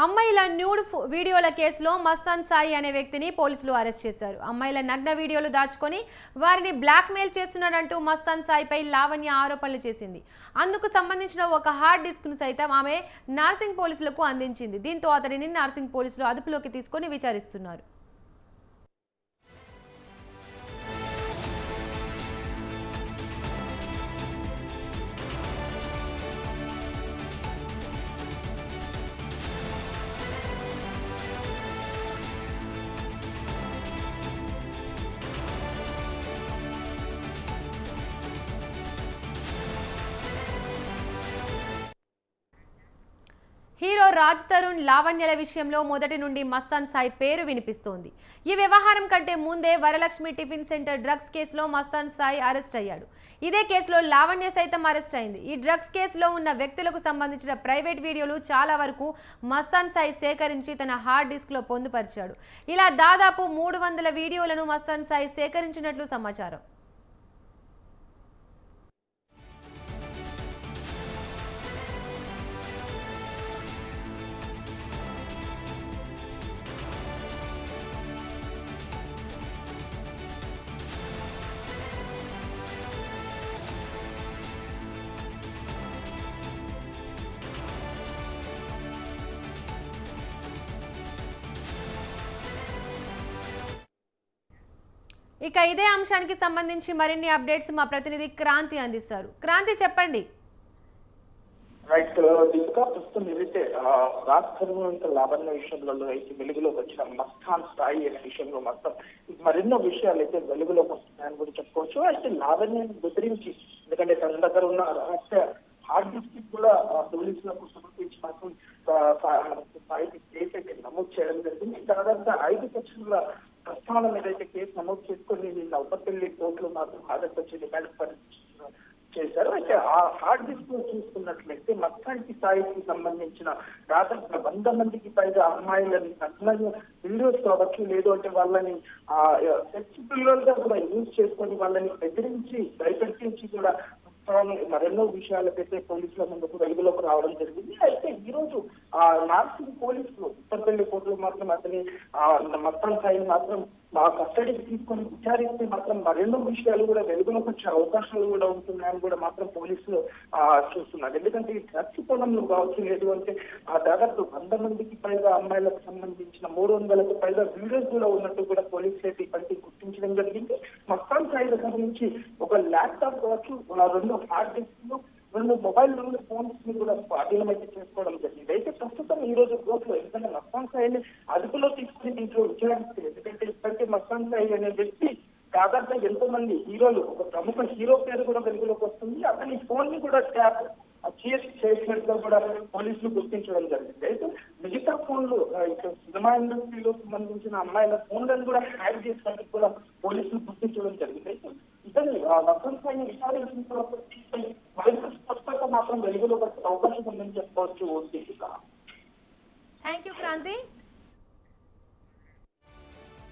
అమ్మాయిల న్యూడ్ వీడియోల కేసులో మస్తాన్ సాయి అనే వ్యక్తిని పోలీసులు అరెస్ట్ చేశారు. అమ్మాయిల నగ్న వీడియోలు దాచుకొని వారిని బ్లాక్మెయిల్ చేస్తున్నాడంటూ మస్తాన్ సాయిపై లావణ్య ఆరోపణలు చేసింది. అందుకు సంబంధించిన ఒక హార్డ్ డిస్క్ను సైతం ఆమె నార్సింగ్ పోలీసులకు అందించింది. దీంతో అతడిని నార్సింగ్ పోలీసులు అదుపులోకి తీసుకొని విచారిస్తున్నారు. హీరో రాజ్ తరుణ్ లావణ్యల విషయంలో మొదటి నుండి మస్తాన్ సాయి పేరు వినిపిస్తోంది. ఈ వ్యవహారం కంటే ముందే వరలక్ష్మి టిఫిన్ సెంటర్ డ్రగ్స్ కేసులో మస్తాన్ సాయి అరెస్ట్ అయ్యాడు. ఇదే కేసులో లావణ్య సైతం అరెస్ట్ అయింది. ఈ డ్రగ్స్ కేసులో ఉన్న వ్యక్తులకు సంబంధించిన ప్రైవేట్ వీడియోలు చాలా వరకు మస్తాన్ సాయి సేకరించి తన హార్డ్ డిస్క్ లో పొందుపరిచాడు. ఇలా దాదాపు 300 వీడియోలను మస్తాన్ సాయి సేకరించినట్లు సమాచారం. ఇక ఇదే అంశానికి సంబంధించి మరిన్ని అప్డేట్స్ మా ప్రతినిధి క్రాంతి అందిస్తారు. క్రాంతి, చెప్పండి. రైట్, ఇంకా ప్రస్తుతం ఏదైతే రాజ్ తరుణ్ లావణ్య విషయంలో అయితే వెలుగులోకి వచ్చిన మస్తాన్ సాయి అనే విషయంలో మొత్తం మరెన్నో విషయాలు అయితే వెలుగులోకి వస్తున్నాయని కూడా చెప్పుకోవచ్చు. అయితే లావణ్యని బెదిరించి, ఎందుకంటే తన దగ్గర ఉన్న రహస్య హార్డ్ డిస్క్ కూడా పోలీసులకు సమర్పించి మాత్రం సాయికి కేసు అయితే నమోదు చేయడం జరిగింది. దాదాపుగా 5 సెక్షన్ల ప్రస్తావన మీద అయితే కేసు నమోదు చేసుకుని నౌపల్లి కోర్టులో మాత్రం హాజరుపరిచి రిమాండ్ చేశారు. అయితే ఆ హార్డ్ డిస్క్ లో చూసుకున్నట్లయితే మస్తాన్కి సాయికి సంబంధించిన దాదాపు 100 మందికి పైగా అమ్మాయిలని నగ్నంగా వీడియోస్ కావచ్చు, లేదు అంటే వాళ్ళని సెక్స్ పిల్లలుగా కూడా యూజ్ చేసుకొని వాళ్ళని బెదిరించి భయపెట్టించి కూడా మరెన్నో విషయాలకైతే పోలీసుల ముందుకు వెలుగులోకి రావడం జరిగింది. అయితే ఈ రోజు నార్సింగ్ పోలీసులు ఉత్తరపల్లి కోర్టులో మాత్రం అతని మస్తాన్ సాయిని మాత్రం కస్టడీకి తీసుకొని విచారిస్తే మాత్రం మరెన్నో విషయాలు కూడా వెలుగులోకి వచ్చే అవకాశాలు కూడా ఉంటున్నాయని కూడా మాత్రం పోలీసులు చూస్తున్నారు. ఎందుకంటే ఈ డ్రగ్స్ పొలంలో కావచ్చు, లేదు అంటే దాదాపు 100 మందికి పైగా అమ్మాయిలకు సంబంధించిన 300కు పైగా వీడియోస్ కూడా ఉన్నట్టు కూడా పోలీసులు అయితే ఇప్పటికీ గుర్తించడం జరిగింది. మస్తాన్ సాయి దగ్గర నుంచి ఒక ల్యాప్టాప్ కావచ్చు, 2 హార్డ్ డిస్క్లు, 2 మొబైల్ ఫోన్స్ ని కూడా స్వాధీనమైతే చేసుకోవడం జరిగింది. అయితే ప్రస్తుతం ఈ రోజు కోర్టులో ఎందుకంటే మస్తాన్ సాయిని అదుపులో తీసుకుని దీంట్లో విచారిస్తుంది. ఎందుకంటే ఇప్పటికే మస్తాన్ సాయి అనే వ్యక్తి దాదాపుగా ఎంతో మంది హీరోలు, ఒక ప్రముఖ హీరో పేరు కూడా వెలుగులోకి వస్తుంది. అతని ఫోన్ ని కూడా చేసినట్టుగా కూడా పోలీసులు గుర్తించడం జరిగింది. అయితే మిగతా ఫోన్లు సినిమా ఇండస్ట్రీలో సంబంధించిన అమ్మాయిల ఫోన్లను కూడా హ్యాక్ చేసినట్టు కూడా పోలీసులు గుర్తించడం జరిగింది. అయితే ఇతని మస్తాన్ సాయిని విచారించిన తర్వాత మరింత స్పష్టత మాత్రం వెలుగులోకి వచ్చే అవకాశం ఉందని చెప్పవచ్చు. Thank you Kranti.